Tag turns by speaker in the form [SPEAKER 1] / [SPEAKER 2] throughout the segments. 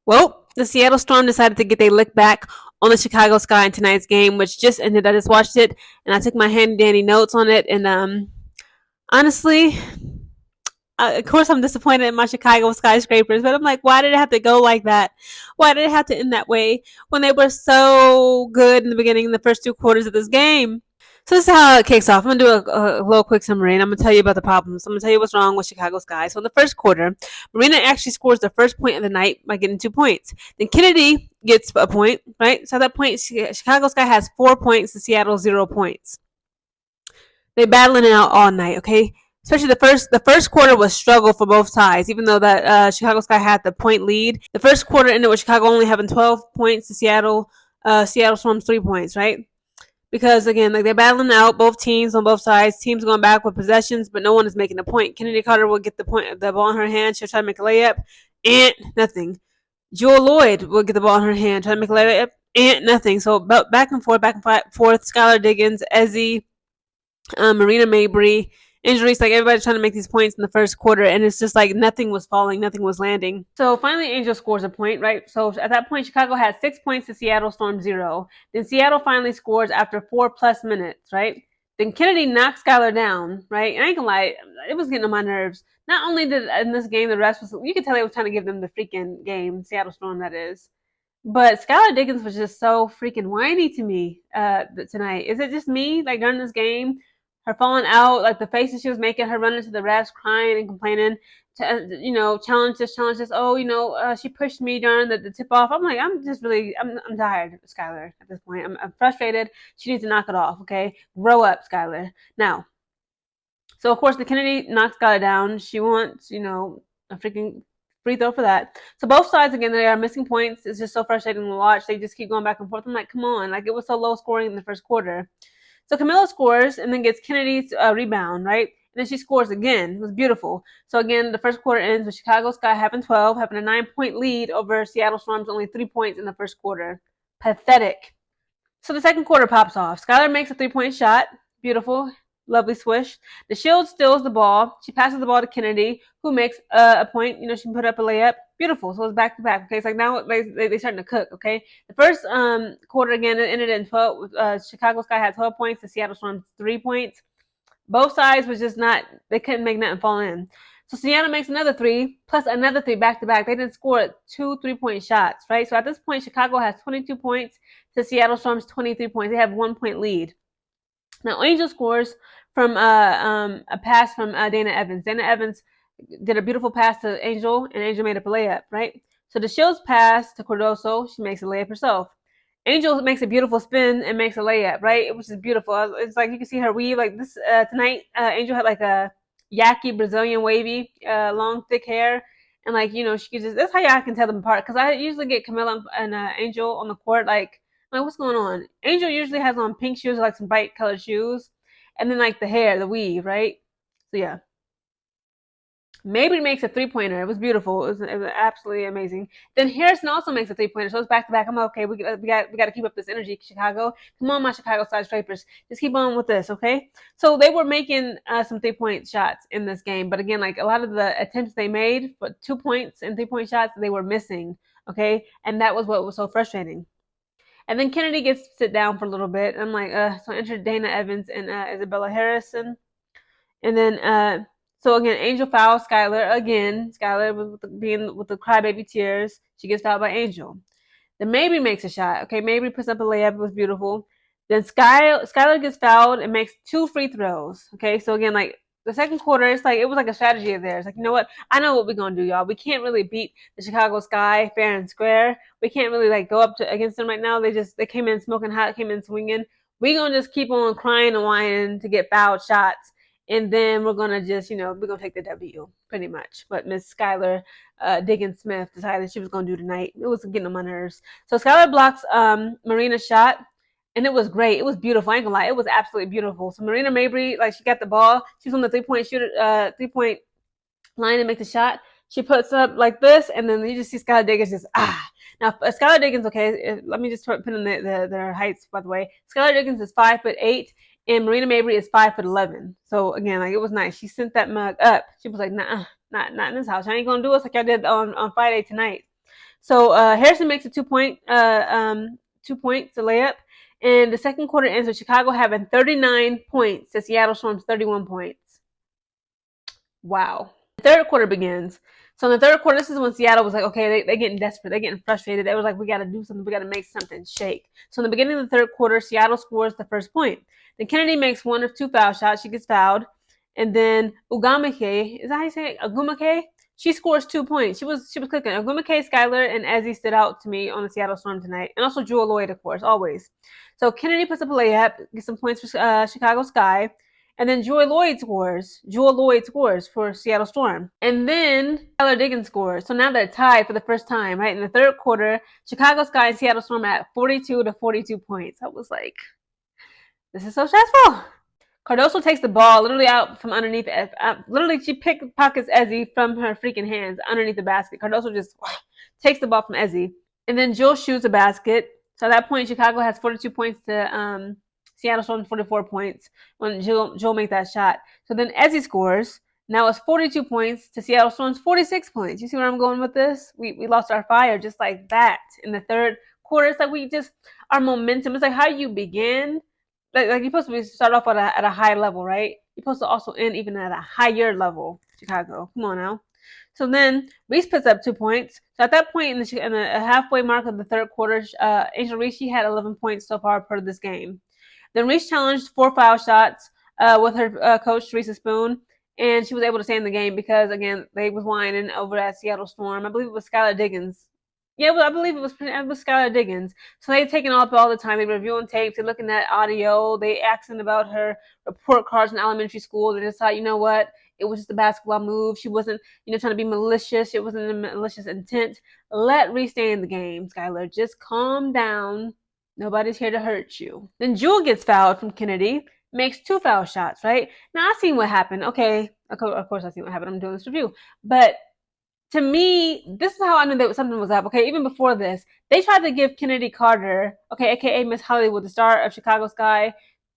[SPEAKER 1] Well, the Seattle Storm decided to get their lick back on the Chicago Sky in tonight's game, which just ended. I just watched it and I took my handy dandy notes on it. And honestly, of course, I'm disappointed in my Chicago skyscrapers, but I'm like, why did it have to go like that? Why did it have to end that way when they were so good in the beginning, in the first two quarters of this game? So this is how it kicks off. I'm gonna do a little quick summary, and I'm gonna tell you about the problems. I'm gonna tell you what's wrong with Chicago Sky. So in the first quarter, Marina actually scores the first point of the night by getting 2 points. Then Kennedy gets a point, right? So at that point, Chicago Sky has 4 points to Seattle 0 points. They battling it out all night, okay? Especially the first quarter was struggle for both sides, even though that Chicago Sky had the point lead. The first quarter ended with Chicago only having 12 points to Seattle Storm's 3 points, right? Because again, like they're battling out both teams on both sides. Teams going back with possessions, but no one is making a point. Kennedy Carter will get the ball in her hand. She'll try to make a layup, and nothing. Jewel Lloyd will get the ball in her hand, try to make a layup, and nothing. So back and forth, back and forth. Skylar Diggins, Ezzy, Marina Mabry, injuries, like everybody's trying to make these points in the first quarter, and it's just like nothing was falling, nothing was landing. So finally, Angel scores a point, right? So at that point, Chicago had 6 points to Seattle Storm 0. Then Seattle finally scores after 4+ minutes, right? Then Kennedy knocks Skylar down, right? And I ain't gonna lie, it was getting on my nerves. Not only did in this game the rest was, you could tell they was trying to give them the freaking game, Seattle Storm that is. But Skylar Diggins was just so freaking whiny to me tonight. Is it just me? Like during this game, her falling out, like the faces she was making, her running to the refs, crying and complaining, challenge this. Oh, she pushed me during the tip off. I'm like, I'm tired of Skylar at this point. I'm frustrated. She needs to knock it off. Okay, grow up, Skylar. Now, so of course the Kennedy knocks Skylar down. She wants, a freaking free throw for that. So both sides again, they are missing points. It's just so frustrating to watch. They just keep going back and forth. I'm like, come on, like it was so low scoring in the first quarter. So Camilla scores and then gets Kennedy's rebound, right? And then she scores again. It was beautiful. So again, the first quarter ends with Chicago Sky having 12, having a 9-point lead over Seattle Storm's only 3 points in the first quarter. Pathetic. So the second quarter pops off. Skylar makes a 3-point shot. Beautiful. Lovely swish. The Shield steals the ball. She passes the ball to Kennedy, who makes a point. She put up a layup. Beautiful. So it's back to back. Okay, it's like now they're starting to cook. Okay, the first quarter again it ended in 12. Chicago Sky had 12 points. The Seattle Storm 3 points. Both sides was just not. They couldn't make nothing fall in. So Seattle makes another 3 plus another 3 back to back. They didn't score 2 3-point shots, right? So at this point, Chicago has 22 points to Seattle Storm's 23 points. They have 1-point lead. Now Angel scores from a pass from Dana Evans. Dana Evans did a beautiful pass to Angel, and Angel made up a layup, right? So the Shields pass to Cardoso. She makes a layup herself. Angel makes a beautiful spin and makes a layup, right? Which is beautiful. It's like you can see her weave. Like this tonight, Angel had like a yaki Brazilian wavy, long thick hair, and like she could just. That's how y'all can tell them apart. Because I usually get Camilla and Angel on the court like what's going on? Angel usually has on pink shoes, like some bright colored shoes, and then like the hair, the weave, right? So yeah. Maybe makes a 3-pointer. It was beautiful. It was absolutely amazing. Then Harrison also makes a 3-pointer. So it's back to back. I'm okay. We got to keep up this energy, Chicago. Come on, my Chicago skyscrapers. Just keep on with this, okay? So they were making some 3-point shots in this game, but again, like a lot of the attempts they made for 2 points and 3-point shots, they were missing, okay? And that was what was so frustrating. And then Kennedy gets to sit down for a little bit. I'm like, so enter Dana Evans and Isabella Harrison. And then so again, Angel fouls Skylar again. Skylar being with the crybaby tears. She gets fouled by Angel. Then Mabry makes a shot. Okay, Mabry puts up a layup. It was beautiful. Then Skylar gets fouled and makes 2 free throws. Okay, so again, like the second quarter, it's like it was like a strategy of theirs. Like, you know what? I know what we're gonna do, y'all. We can't really beat the Chicago Sky fair and square. We can't really like go up against them right now. They came in smoking hot, came in swinging. We're gonna just keep on crying and whining to get fouled shots, and then we're gonna just we're gonna take the W pretty much. But Miss Skylar Diggins Smith decided she was gonna do tonight. It was getting on my nerves. So Skylar blocks Marina's shot, and it was great. It was beautiful. I ain't gonna lie, it was absolutely beautiful. So Marina Mabry, like she got the ball. She's on the 3-point line and makes the shot. She puts up like this, and then you just see Skylar Diggins just Now Skylar Diggins, okay. Let me just put in their heights by the way. Skylar Diggins is 5'8", and Marina Mabry is 5'11". So again, like it was nice. She sent that mug up. She was like, nah, not in this house. I ain't gonna do us like I did on Friday tonight. So Harrison makes a 2 points to layup. And the second quarter ends with Chicago having 39 points to Seattle Storm's 31 points. Wow. The third quarter begins. So in the third quarter, this is when Seattle was like, okay, they're getting desperate. They're getting frustrated. They were like, we got to do something. We got to make something shake. So in the beginning of the third quarter, Seattle scores the first point. Then Kennedy makes one of two foul shots. She gets fouled. And then Ugamake, is that how you say it? Agumake? She scores 2 points. She was clicking. Agumake, Skylar, and Ezzy stood out to me on the Seattle Storm tonight. And also Jewel Lloyd, of course, always. So Kennedy puts up a layup, gets some points for Chicago Sky. And then Jewel Lloyd scores for Seattle Storm. And then Skylar Diggins scores. So now they're tied for the first time, right? In the third quarter, Chicago Sky and Seattle Storm at 42 to 42 points. I was like, this is so stressful. Cardoso takes the ball literally out from underneath. Literally, she pickpockets Ezzy from her freaking hands underneath the basket. Cardoso just takes the ball from Ezzy. And then Jill shoots a basket. So at that point, Chicago has 42 points to Seattle Storm 44 points when Jill made that shot. So then Ezzy scores. Now it's 42 points to Seattle Storm's 46 points. You see where I'm going with this? We lost our fire just like that in the third quarter. It's like we just, our momentum, it's like how you begin. Like you're supposed to start off at a high level, right? You're supposed to also end even at a higher level, Chicago. Come on now. So then Reese puts up 2 points. So at that point in the halfway mark of the third quarter, Angel Reese, she had 11 points so far per this game. Then Reese challenged 4 foul shots with her coach, Teresa Spoon, and she was able to stay in the game because, again, they was whining over at Seattle Storm. I believe it was Skylar Diggins. Yeah, I believe it was Skylar Diggins. So they taking up all the time. They reviewing tapes. They're looking at audio. They asking about her report cards in elementary school. They decide, you know what? It was just a basketball move. She wasn't, trying to be malicious. It wasn't a malicious intent. Let Reese stay in the game, Skylar. Just calm down. Nobody's here to hurt you. Then Jewel gets fouled from Kennedy. Makes 2 foul shots, right? Now, I seen what happened. Okay, of course I seen what happened. I'm doing this review. But to me, this is how I knew that something was up. Okay, even before this, they tried to give Kennedy Carter, okay, aka Miss Hollywood, the star of Chicago Sky,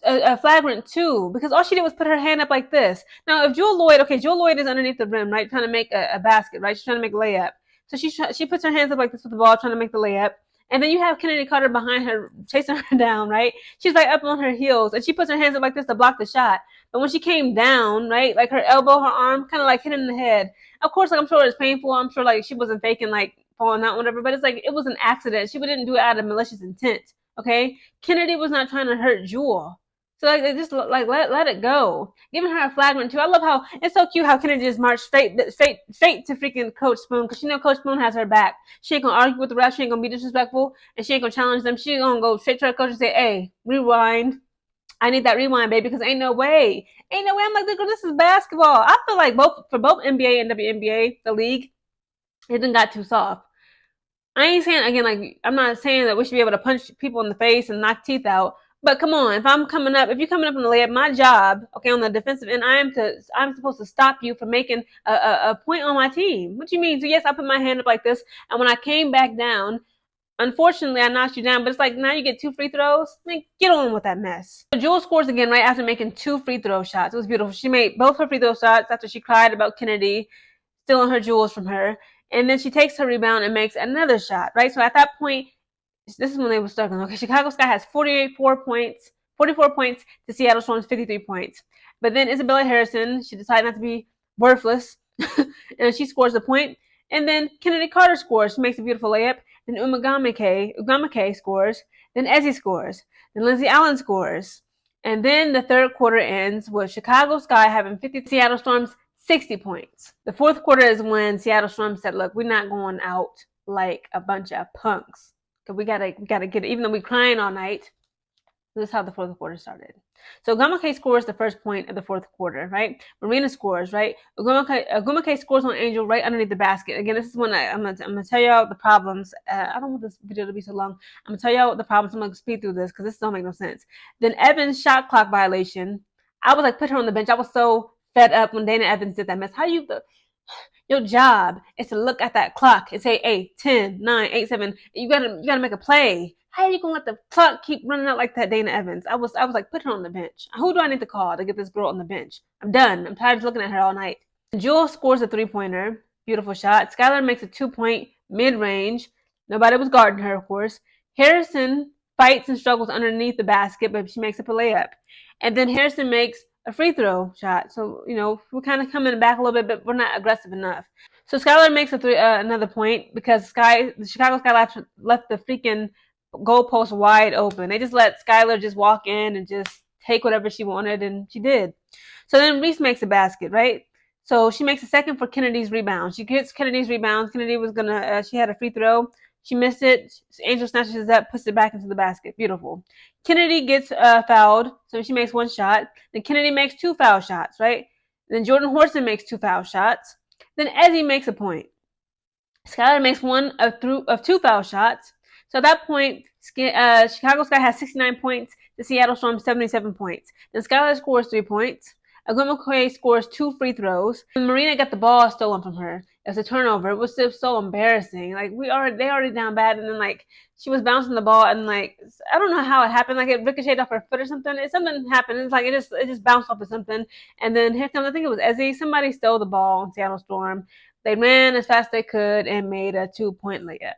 [SPEAKER 1] a flagrant 2 because all she did was put her hand up like this. Now, if Jewel Lloyd is underneath the rim, right, trying to make a basket, right? She's trying to make a layup. So she puts her hands up like this with the ball, trying to make the layup. And then you have Kennedy Carter behind her, chasing her down, right? She's like up on her heels, and she puts her hands up like this to block the shot. But when she came down, right, like her elbow, her arm, kind of like hit in the head. Of course, like I'm sure it's painful. I'm sure like she wasn't faking like falling out, whatever. But it's like it was an accident. She didn't do it out of malicious intent. Okay, Kennedy was not trying to hurt Jewel. So like they just like let it go, giving her a flagrant 2. I love how it's so cute how Kennedy just marched straight to freaking Coach Spoon because Coach Spoon has her back. She ain't gonna argue with the ref. She ain't gonna be disrespectful, and she ain't gonna challenge them. She gonna go straight to her coach and say, "Hey, rewind. I need that rewind, baby, because ain't no way. I'm like, look, this is basketball. I feel like for both NBA and WNBA, the league, it done got too soft. I ain't saying again, like I'm not saying that we should be able to punch people in the face and knock teeth out. But come on, if you're coming up in the layup, my job, okay, on the defensive end, I'm supposed to stop you from making a point on my team. What do you mean? So yes, I put my hand up like this, and when I came back down, unfortunately, I knocked you down, but it's like now you get 2 free throws. Like, get on with that mess. So Jewel scores again right after making 2 free throw shots. It was beautiful. She made both her free throw shots after she cried about Kennedy stealing her jewels from her. And then she takes her rebound and makes another shot, right? So at that point, this is when they were struggling. Okay, Chicago Sky has 44 points to Seattle Storm's 53 points. But then Isabella Harrison, she decided not to be worthless, and she scores a point. And then Kennedy Carter scores. She makes a beautiful layup. Then Ugamake scores. Then Ezzy scores. Then Lindsay Allen scores. And then the third quarter ends with Chicago Sky having 50, Seattle Storm's 60 points. The fourth quarter is when Seattle Storm said, look, we're not going out like a bunch of punks. We gotta get it. Even though we're crying all night, this is how the fourth quarter started. So Agumake scores the first point of the fourth quarter, right? Marina scores, right? Agumake scores on Angel right underneath the basket. Again, this is when I'm gonna tell y'all the problems. I don't want this video to be so long. I'm gonna tell y'all the problems. I'm gonna speed through this because this don't make no sense. Then Evans' shot clock violation. I was like, put her on the bench. I was so fed up when Dana Evans did that mess. Your job is to look at that clock and say, 8, 10, 9, 8, 7. You gotta make a play. How are you gonna let the clock keep running out like that, Dana Evans? I was like, put her on the bench. Who do I need to call to get this girl on the bench? I'm done. I'm tired of looking at her all night. Jewel scores a 3-pointer. Beautiful shot. Skylar makes a 2-point mid-range. Nobody was guarding her, of course. Harrison fights and struggles underneath the basket, but she makes up a layup. And then Harrison makes a free throw shot. So, we're kind of coming back a little bit, but we're not aggressive enough. So Skylar makes another point because the Chicago Sky left the freaking goalpost wide open. They just let Skylar just walk in and just take whatever she wanted, and she did. So then Reese makes a basket, right? So she makes a second for Kennedy's rebound. She gets Kennedy's rebound. Kennedy was she had a free throw. She missed it. Angel snatches it up, puts it back into the basket. Beautiful. Kennedy gets fouled, so she makes one shot. Then Kennedy makes two foul shots, right? Then Jordan Horson makes two foul shots. Then Ezzy makes a point. Skylar makes one of two foul shots. So at that point, Chicago Sky has 69 points. The Seattle Storm 77 points. Then Skylar scores 3 points. Agum McQuay scores 2 free throws. And Marina got the ball stolen from her. It was a turnover. It was just so embarrassing. Like they already down bad, and then she was bouncing the ball, and I don't know how it happened. Like it ricocheted off her foot or something. Something happened. It's like it just bounced off of something. And then here comes, I think it was Ezzy. Somebody stole the ball in Seattle Storm. They ran as fast as they could and made a 2-point layup.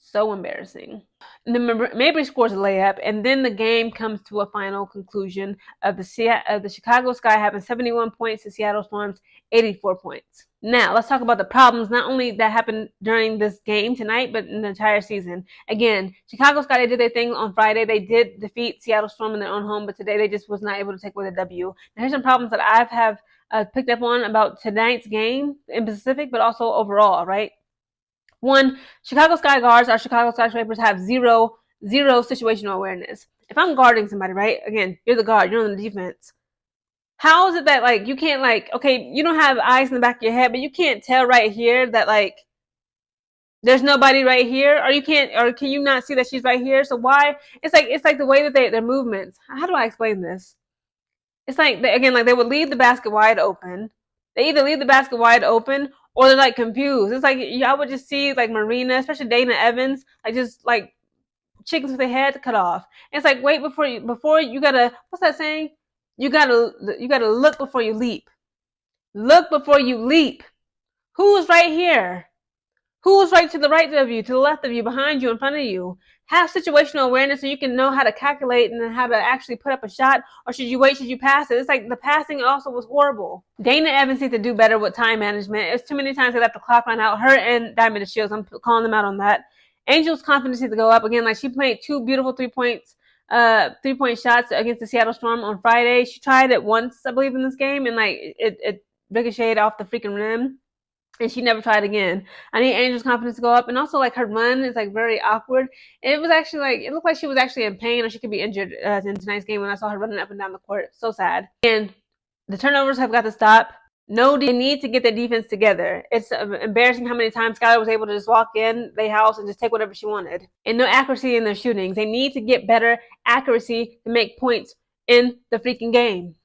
[SPEAKER 1] So embarrassing. And then Mabry scores a layup, and then the game comes to a final conclusion of the Chicago Sky having 71 points to Seattle Storm's 84 points. Now, let's talk about the problems not only that happened during this game tonight, but in the entire season. Again, Chicago Sky, they did their thing on Friday. They did defeat Seattle Storm in their own home, but today they just was not able to take away the W. Now, here's some problems that I have picked up on about tonight's game in Pacific, but also overall, right? One, Chicago Sky guards, our Chicago Skyscrapers, have zero situational awareness. If I'm guarding somebody, right? Again, you're the guard, you're on the defense. How is it that you can't okay, you don't have eyes in the back of your head, but you can't tell right here that there's nobody right here, or can you not see that she's right here? So why? It's like the way that their movements. How do I explain this? It's like they would leave the basket wide open. They either leave the basket wide open or they're confused. It's I would just see Marina, especially Dana Evans, just chickens with their head cut off. And it's wait before you gotta, what's that saying? You gotta look before you leap. Look before you leap. Who's right here? Who's right to the right of you, to the left of you, behind you, in front of you? Have situational awareness so you can know how to calculate and how to actually put up a shot, or should you wait, should you pass it? It's the passing also was horrible. Dana Evans needs to do better with time management. It's too many times they let the clock run out. Her and Diamond Shields, I'm calling them out on that. Angel's confidence needs to go up. Again, she made 2 beautiful 3-point shots against the Seattle Storm on Friday. She tried it once, I believe, in this game, and it ricocheted off the freaking rim. And she never tried again. I need Angel's confidence to go up. And also, her run is, very awkward. It was actually, it looked like she was actually in pain or she could be injured in tonight's game when I saw her running up and down the court. So sad. And the turnovers have got to stop. They need to get their defense together. It's embarrassing how many times Skylar was able to just walk in their house and just take whatever she wanted. And no accuracy in their shootings. They need to get better accuracy to make points in the freaking game.